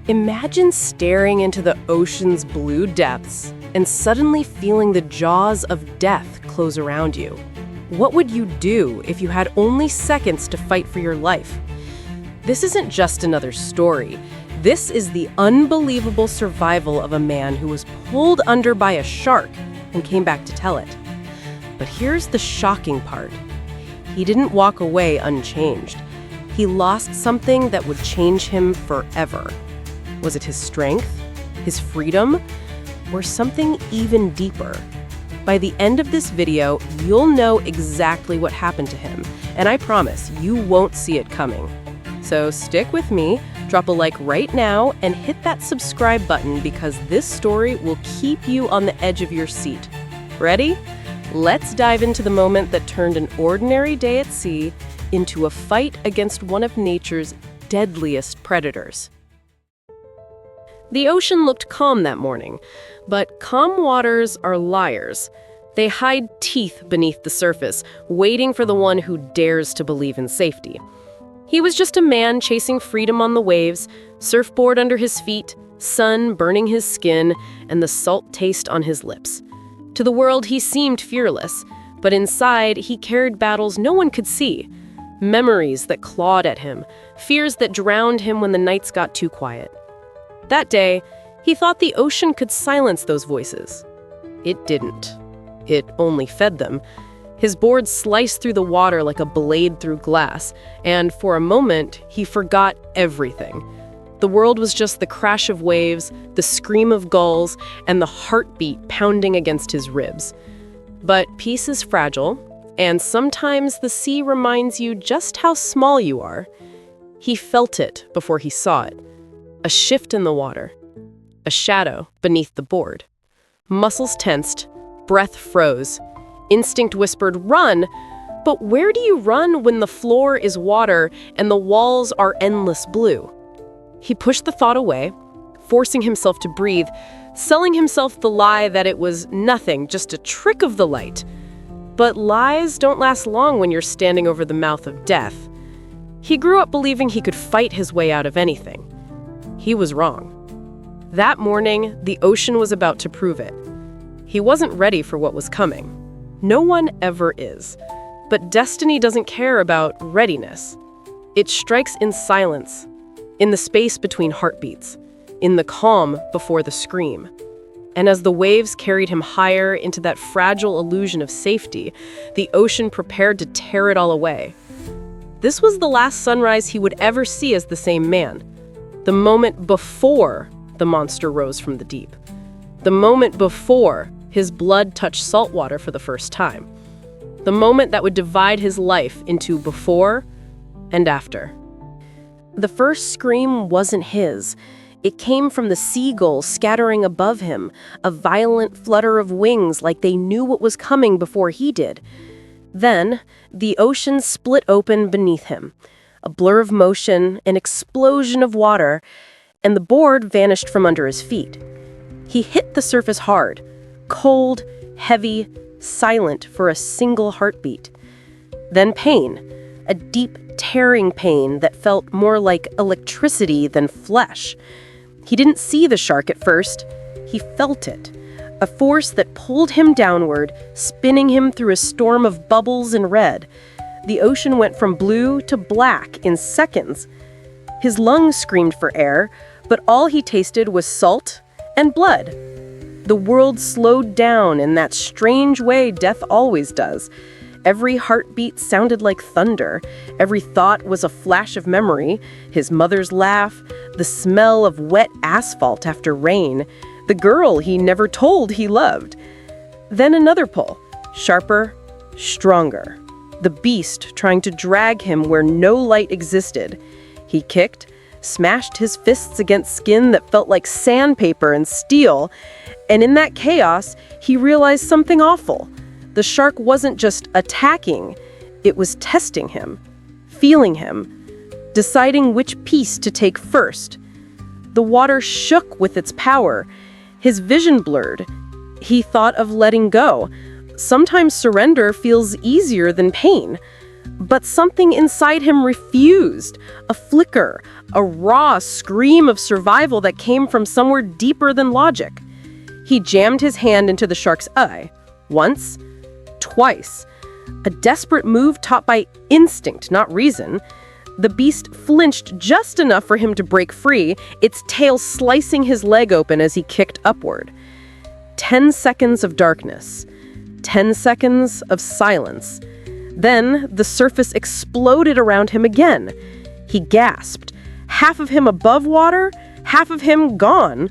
Imagine staring into the ocean's blue depths and suddenly feeling the jaws of death close around you. What would you do if you had only seconds to fight for your life? This isn't just another story. This is the unbelievable survival of a man who was pulled under by a shark and came back to tell it. But here's the shocking part. He didn't walk away unchanged. He lost something that would change him forever. Was it his strength, his freedom, or something even deeper? By the end of this video, you'll know exactly what happened to him, and I promise you won't see it coming. So stick with me, drop a like right now, and hit that subscribe button because this story will keep you on the edge of your seat. Ready? Let's dive into the moment that turned an ordinary day at sea into a fight against one of nature's deadliest predators. The ocean looked calm that morning, but calm waters are liars. They hide teeth beneath the surface, waiting for the one who dares to believe in safety. He was just a man chasing freedom on the waves, surfboard under his feet, sun burning his skin, and the salt taste on his lips. To the world, he seemed fearless, but inside, he carried battles no one could see. Memories that clawed at him, fears that drowned him when the nights got too quiet. That day, he thought the ocean could silence those voices. It didn't. It only fed them. His board sliced through the water like a blade through glass, and for a moment, he forgot everything. The world was just the crash of waves, the scream of gulls, and the heartbeat pounding against his ribs. But peace is fragile, and sometimes the sea reminds you just how small you are. He felt it before he saw it. A shift in the water. A shadow beneath the board. Muscles tensed, breath froze. Instinct whispered, "Run!" But where do you run when the floor is water and the walls are endless blue? He pushed the thought away, forcing himself to breathe, selling himself the lie that it was nothing, just a trick of the light. But lies don't last long when you're standing over the mouth of death. He grew up believing he could fight his way out of anything. He was wrong. That morning, the ocean was about to prove it. He wasn't ready for what was coming. No one ever is. But destiny doesn't care about readiness. It strikes in silence, in the space between heartbeats, in the calm before the scream. And as the waves carried him higher into that fragile illusion of safety, the ocean prepared to tear it all away. This was the last sunrise he would ever see as the same man. The moment before the monster rose from the deep. The moment before his blood touched salt water for the first time. The moment that would divide his life into before and after. The first scream wasn't his. It came from the seagulls scattering above him, a violent flutter of wings like they knew what was coming before he did. Then, the ocean split open beneath him. A blur of motion, an explosion of water, and the board vanished from under his feet. He hit the surface hard, cold, heavy, silent for a single heartbeat. Then pain, a deep, tearing pain that felt more like electricity than flesh. He didn't see the shark at first. He felt it, a force that pulled him downward, spinning him through a storm of bubbles and red. The ocean went from blue to black in seconds. His lungs screamed for air, but all he tasted was salt and blood. The world slowed down in that strange way death always does. Every heartbeat sounded like thunder. Every thought was a flash of memory. His mother's laugh, the smell of wet asphalt after rain, the girl he never told he loved. Then another pull, sharper, stronger. The beast trying to drag him where no light existed. He kicked, smashed his fists against skin that felt like sandpaper and steel, and in that chaos, he realized something awful. The shark wasn't just attacking, it was testing him, feeling him, deciding which piece to take first. The water shook with its power. His vision blurred. He thought of letting go. Sometimes surrender feels easier than pain. But something inside him refused. A flicker, a raw scream of survival that came from somewhere deeper than logic. He jammed his hand into the shark's eye. Once, twice. A desperate move taught by instinct, not reason. The beast flinched just enough for him to break free, its tail slicing his leg open as he kicked upward. 10 seconds of darkness. 10 seconds of silence. Then the surface exploded around him again. He gasped. Half of him above water, half of him gone.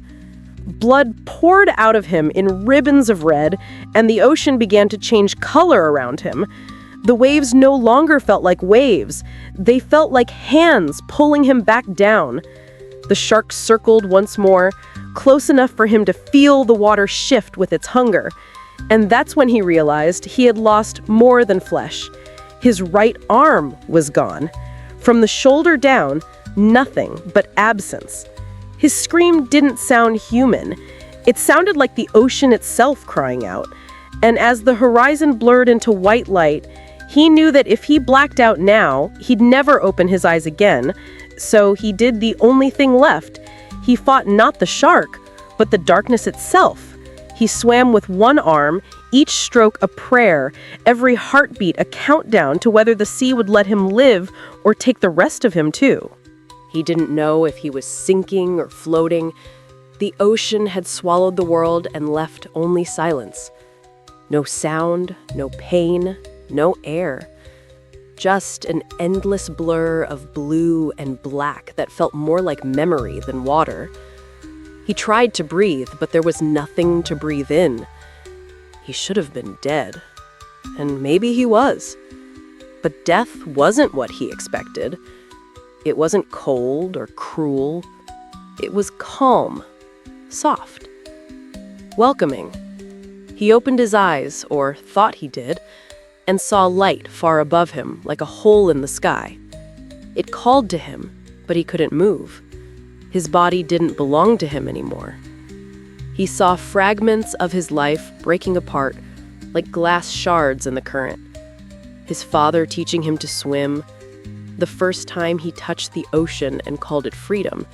Blood poured out of him in ribbons of red, and the ocean began to change color around him. The waves no longer felt like waves. They felt like hands pulling him back down. The shark circled once more, close enough for him to feel the water shift with its hunger. And that's when he realized he had lost more than flesh. His right arm was gone. From the shoulder down, nothing but absence. His scream didn't sound human. It sounded like the ocean itself crying out. And as the horizon blurred into white light, he knew that if he blacked out now, he'd never open his eyes again. So he did the only thing left. He fought not the shark, but the darkness itself. He swam with one arm, each stroke a prayer, every heartbeat a countdown to whether the sea would let him live or take the rest of him too. He didn't know if he was sinking or floating. The ocean had swallowed the world and left only silence. No sound, no pain, no air. Just an endless blur of blue and black that felt more like memory than water. He tried to breathe, but there was nothing to breathe in. He should have been dead. And maybe he was. But death wasn't what he expected. It wasn't cold or cruel. It was calm, soft, welcoming. He opened his eyes, or thought he did, and saw light far above him, like a hole in the sky. It called to him, but he couldn't move. His body didn't belong to him anymore. He saw fragments of his life breaking apart, like glass shards in the current. His father teaching him to swim, the first time he touched the ocean and called it freedom,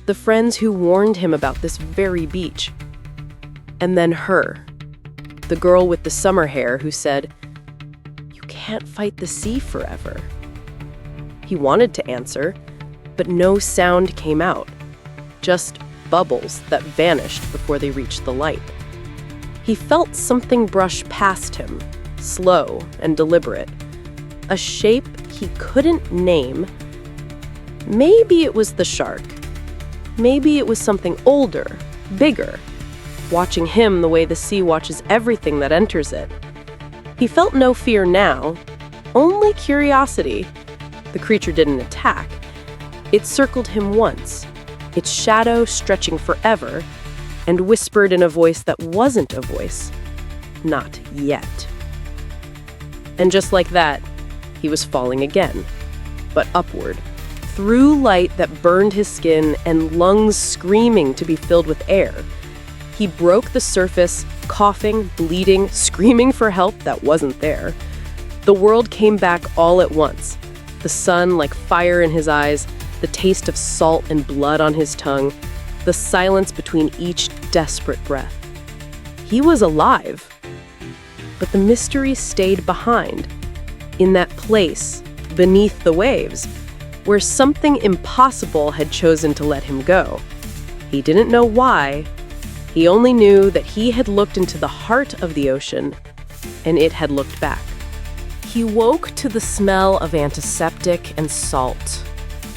the friends who warned him about this very beach. And then her, the girl with the summer hair who said, "You can't fight the sea forever." He wanted to answer, but no sound came out, just bubbles that vanished before they reached the light. He felt something brush past him, slow and deliberate, a shape he couldn't name. Maybe it was the shark. Maybe it was something older, bigger, watching him the way the sea watches everything that enters it. He felt no fear now, only curiosity. The creature didn't attack. It circled him once, its shadow stretching forever, and whispered in a voice that wasn't a voice. Not yet. And just like that, he was falling again, but upward, through light that burned his skin and lungs screaming to be filled with air. He broke the surface, coughing, bleeding, screaming for help that wasn't there. The world came back all at once, the sun like fire in his eyes, the taste of salt and blood on his tongue, the silence between each desperate breath. He was alive, but the mystery stayed behind, in that place, beneath the waves, where something impossible had chosen to let him go. He didn't know why. He only knew that he had looked into the heart of the ocean, and it had looked back. He woke to the smell of antiseptic and salt.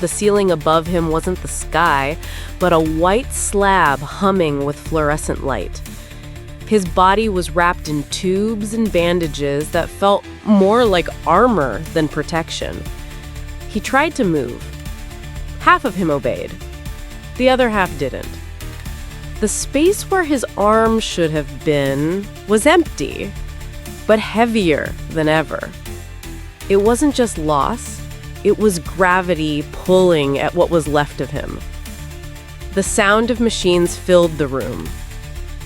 The ceiling above him wasn't the sky, but a white slab humming with fluorescent light. His body was wrapped in tubes and bandages that felt more like armor than protection. He tried to move. Half of him obeyed. The other half didn't. The space where his arm should have been was empty, but heavier than ever. It wasn't just loss. It was gravity pulling at what was left of him. The sound of machines filled the room.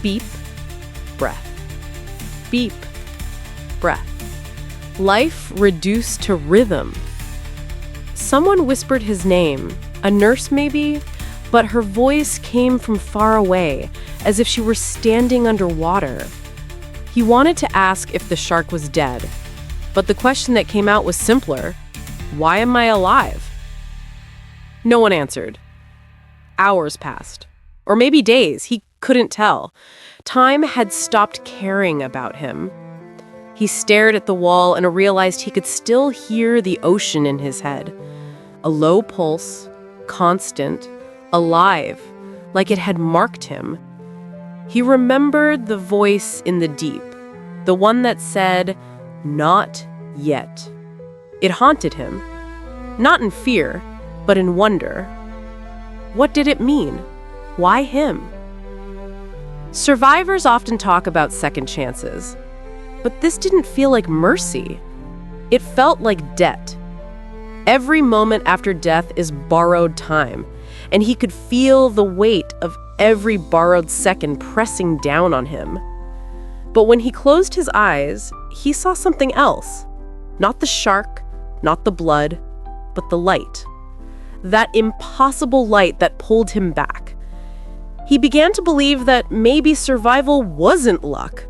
Beep, breath. Beep, breath. Life reduced to rhythm. Someone whispered his name, a nurse maybe, but her voice came from far away, as if she were standing underwater. He wanted to ask if the shark was dead, but the question that came out was simpler. Why am I alive? No one answered. Hours passed, or maybe days, he couldn't tell. Time had stopped caring about him. He stared at the wall and realized he could still hear the ocean in his head. A low pulse, constant, alive, like it had marked him. He remembered the voice in the deep, the one that said, "Not yet." It haunted him, not in fear, but in wonder. What did it mean? Why him? Survivors often talk about second chances, but this didn't feel like mercy. It felt like debt. Every moment after death is borrowed time, and he could feel the weight of every borrowed second pressing down on him. But when he closed his eyes, he saw something else. Not the shark, not the blood, but the light. That impossible light that pulled him back. He began to believe that maybe survival wasn't luck.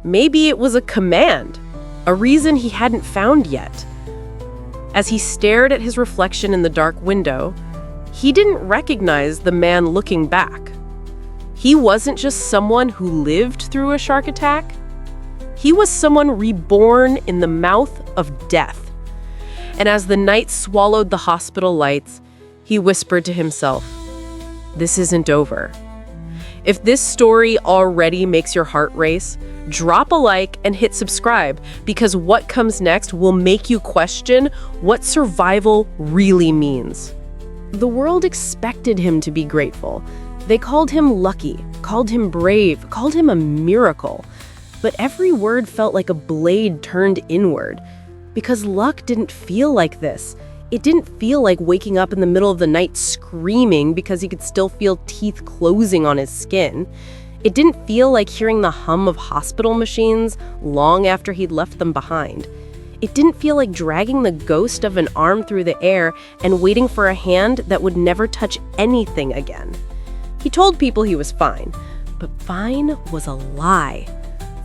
Maybe it was a command, a reason he hadn't found yet. As he stared at his reflection in the dark window, he didn't recognize the man looking back. He wasn't just someone who lived through a shark attack. He was someone reborn in the mouth of death. And as the night swallowed the hospital lights, he whispered to himself, "This isn't over." If this story already makes your heart race, drop a like and hit subscribe, because what comes next will make you question what survival really means. The world expected him to be grateful. They called him lucky, called him brave, called him a miracle. But every word felt like a blade turned inward, because luck didn't feel like this. It didn't feel like waking up in the middle of the night screaming because he could still feel teeth closing on his skin. It didn't feel like hearing the hum of hospital machines long after he'd left them behind. It didn't feel like dragging the ghost of an arm through the air and waiting for a hand that would never touch anything again. He told people he was fine, but fine was a lie.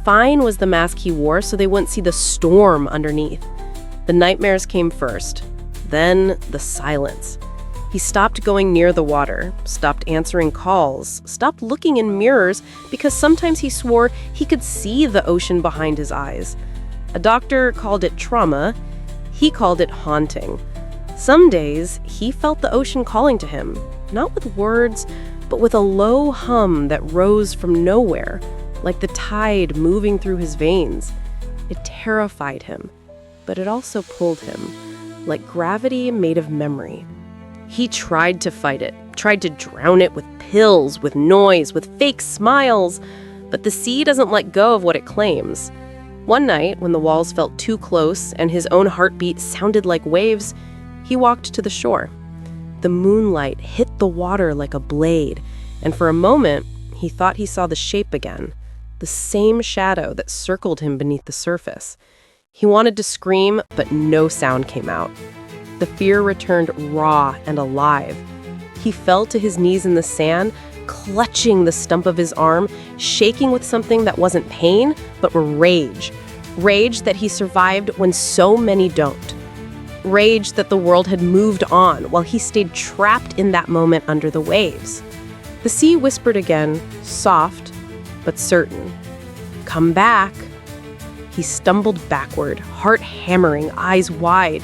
Fine was the mask he wore so they wouldn't see the storm underneath. The nightmares came first. Then the silence. He stopped going near the water, stopped answering calls, stopped looking in mirrors because sometimes he swore he could see the ocean behind his eyes. A doctor called it trauma. He called it haunting. Some days, he felt the ocean calling to him, not with words, but with a low hum that rose from nowhere, like the tide moving through his veins. It terrified him, but it also pulled him, like gravity made of memory. He tried to fight it, tried to drown it with pills, with noise, with fake smiles, but the sea doesn't let go of what it claims. One night, when the walls felt too close and his own heartbeat sounded like waves, he walked to the shore. The moonlight hit the water like a blade, and for a moment, he thought he saw the shape again, the same shadow that circled him beneath the surface. He wanted to scream, but no sound came out. The fear returned raw and alive. He fell to his knees in the sand, clutching the stump of his arm, shaking with something that wasn't pain, but rage. Rage that he survived when so many don't. Rage that the world had moved on while he stayed trapped in that moment under the waves. The sea whispered again, soft but certain. "Come back." He stumbled backward, heart hammering, eyes wide.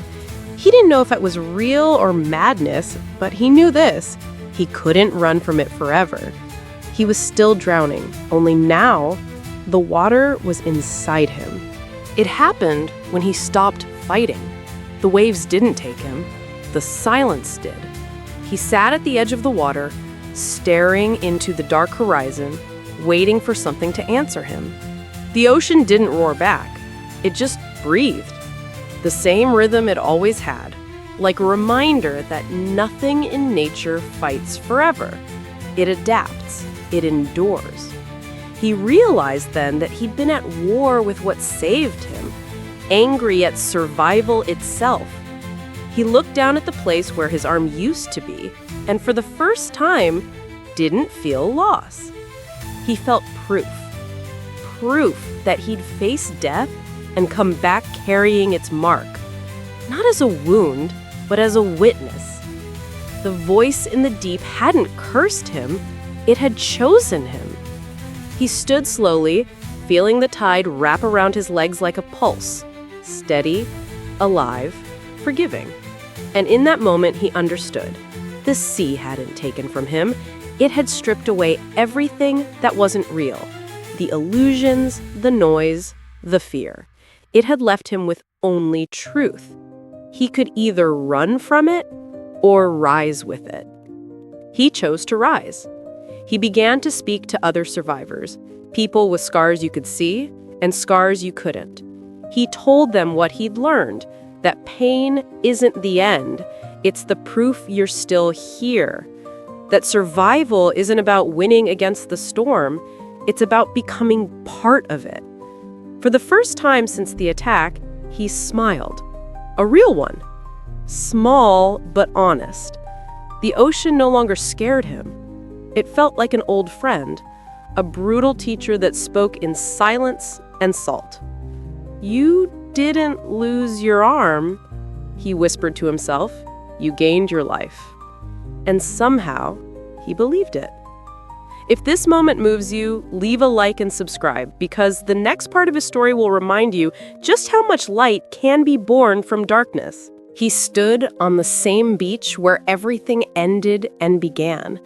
He didn't know if it was real or madness, but he knew this: he couldn't run from it forever. He was still drowning, only now the water was inside him. It happened when he stopped fighting. The waves didn't take him. The silence did. He sat at the edge of the water, staring into the dark horizon, waiting for something to answer him. The ocean didn't roar back. It just breathed. The same rhythm it always had, like a reminder that nothing in nature fights forever. It adapts. It endures. He realized then that he'd been at war with what saved him. angry at survival itself. He looked down at the place where his arm used to be, and for the first time, didn't feel loss. He felt proof. Proof that he'd faced death and come back carrying its mark. Not as a wound, but as a witness. The voice in the deep hadn't cursed him, it had chosen him. He stood slowly, feeling the tide wrap around his legs like a pulse, steady, alive, forgiving. And in that moment, he understood. The sea hadn't taken from him. It had stripped away everything that wasn't real. The illusions, the noise, the fear. It had left him with only truth. He could either run from it or rise with it. He chose to rise. He began to speak to other survivors, people with scars you could see and scars you couldn't. He told them what he'd learned, that pain isn't the end, it's the proof you're still here. That survival isn't about winning against the storm, it's about becoming part of it. For the first time since the attack, he smiled. A real one. Small, but honest. The ocean no longer scared him. It felt like an old friend, a brutal teacher that spoke in silence and salt. "You didn't lose your arm," he whispered to himself. "You gained your life." And somehow, he believed it. If this moment moves you, leave a like and subscribe, because the next part of his story will remind you just how much light can be born from darkness. He stood on the same beach where everything ended and began.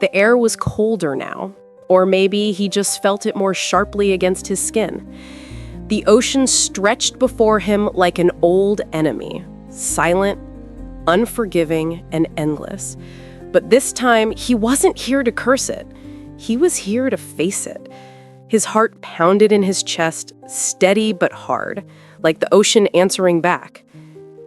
The air was colder now, or maybe he just felt it more sharply against his skin. The ocean stretched before him like an old enemy, silent, unforgiving, and endless. But this time, he wasn't here to curse it. He was here to face it. His heart pounded in his chest, steady but hard, like the ocean answering back.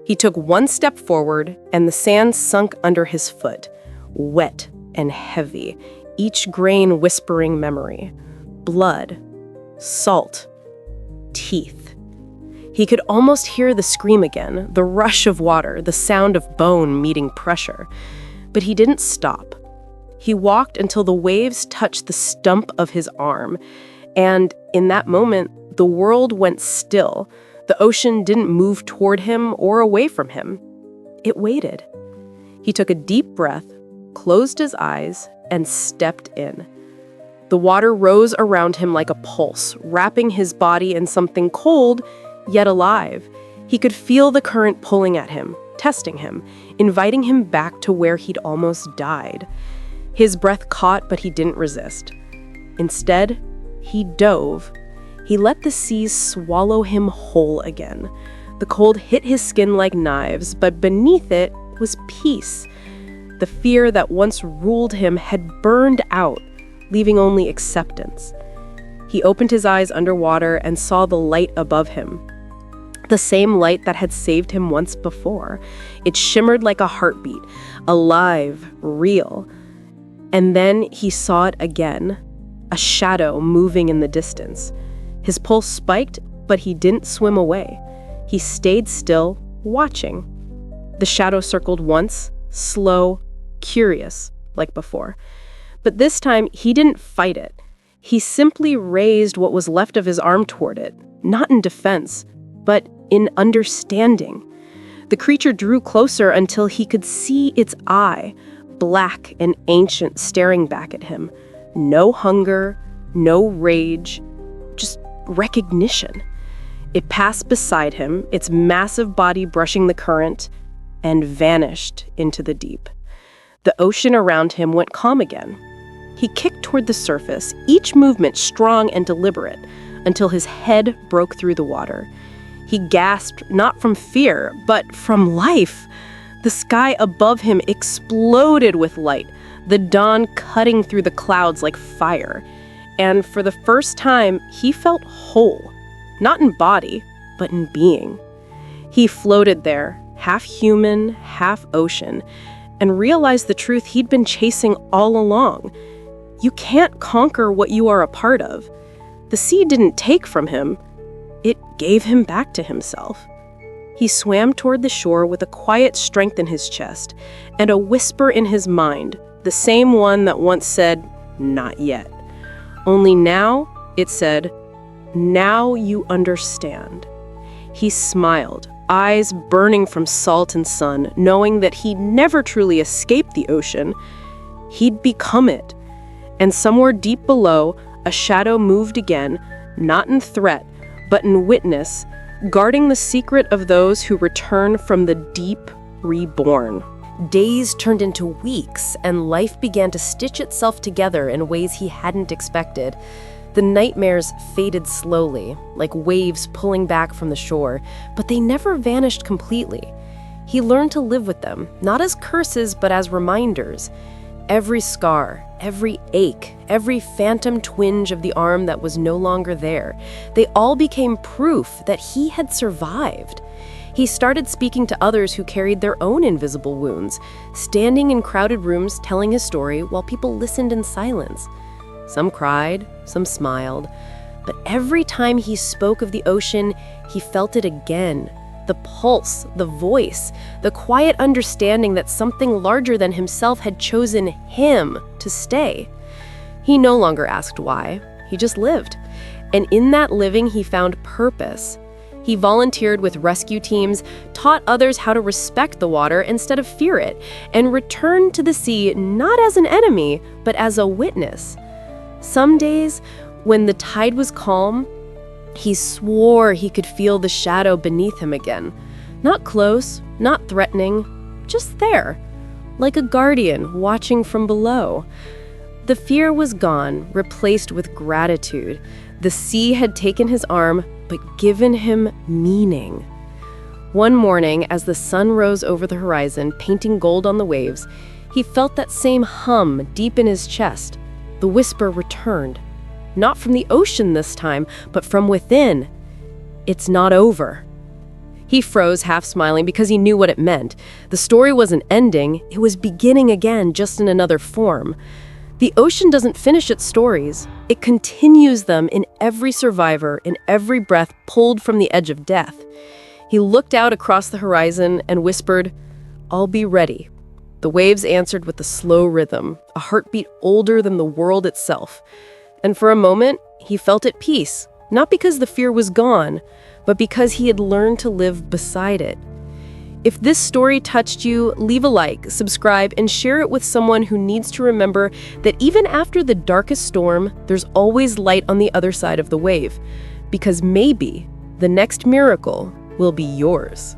He took one step forward, and the sand sunk under his foot, wet and heavy, each grain whispering memory. Blood, salt, teeth. He could almost hear the scream again, the rush of water, the sound of bone meeting pressure. But he didn't stop. He walked until the waves touched the stump of his arm. And in that moment, the world went still. The ocean didn't move toward him or away from him. It waited. He took a deep breath, closed his eyes, and stepped in. The water rose around him like a pulse, wrapping his body in something cold, yet alive. He could feel the current pulling at him, testing him, inviting him back to where he'd almost died. His breath caught, but he didn't resist. Instead, he dove. He let the seas swallow him whole again. The cold hit his skin like knives, but beneath it was peace. The fear that once ruled him had burned out, leaving only acceptance. He opened his eyes underwater and saw the light above him. The same light that had saved him once before. It shimmered like a heartbeat, alive, real. And then he saw it again, a shadow moving in the distance. His pulse spiked, but he didn't swim away. He stayed still, watching. The shadow circled once, slow, curious, like before. But this time, he didn't fight it. He simply raised what was left of his arm toward it, not in defense, but in understanding. The creature drew closer until he could see its eye, black and ancient, staring back at him. No hunger, no rage, just recognition. It passed beside him, its massive body brushing the current, and vanished into the deep. The ocean around him went calm again. He kicked toward the surface, each movement strong and deliberate, until his head broke through the water. He gasped not from fear, but from life. The sky above him exploded with light, the dawn cutting through the clouds like fire. And for the first time, he felt whole, not in body, but in being. He floated there, half human, half ocean, and realized the truth he'd been chasing all along. You can't conquer what you are a part of. The sea didn't take from him. It gave him back to himself. He swam toward the shore with a quiet strength in his chest and a whisper in his mind, the same one that once said, "Not yet." Only now, it said, "Now you understand." He smiled, eyes burning from salt and sun, knowing that he'd never truly escaped the ocean. He'd become it. And somewhere deep below, a shadow moved again, not in threat, but in witness, guarding the secret of those who return from the deep reborn. Days turned into weeks, and life began to stitch itself together in ways he hadn't expected. The nightmares faded slowly, like waves pulling back from the shore, but they never vanished completely. He learned to live with them, not as curses, but as reminders. Every scar, every ache, every phantom twinge of the arm that was no longer there, they all became proof that he had survived. He started speaking to others who carried their own invisible wounds, standing in crowded rooms telling his story while people listened in silence. Some cried, some smiled, but every time he spoke of the ocean, he felt it again. The pulse, the voice, the quiet understanding that something larger than himself had chosen him to stay. He no longer asked why, he just lived. And in that living, he found purpose. He volunteered with rescue teams, taught others how to respect the water instead of fear it, and returned to the sea not as an enemy, but as a witness. Some days, when the tide was calm, he swore he could feel the shadow beneath him again. Not close, not threatening, just there, like a guardian watching from below. The fear was gone, replaced with gratitude. The sea had taken his arm, but given him meaning. One morning, as the sun rose over the horizon, painting gold on the waves, he felt that same hum deep in his chest. The whisper returned. Not from the ocean this time, but from within. It's not over. He froze, half smiling, because he knew what it meant. The story wasn't ending, it was beginning again, just in another form. The ocean doesn't finish its stories. It continues them in every survivor, in every breath pulled from the edge of death. He looked out across the horizon and whispered, "I'll be ready." The waves answered with a slow rhythm, a heartbeat older than the world itself. And for a moment, he felt at peace, not because the fear was gone, but because he had learned to live beside it. If this story touched you, leave a like, subscribe, and share it with someone who needs to remember that even after the darkest storm, there's always light on the other side of the wave. Because maybe the next miracle will be yours.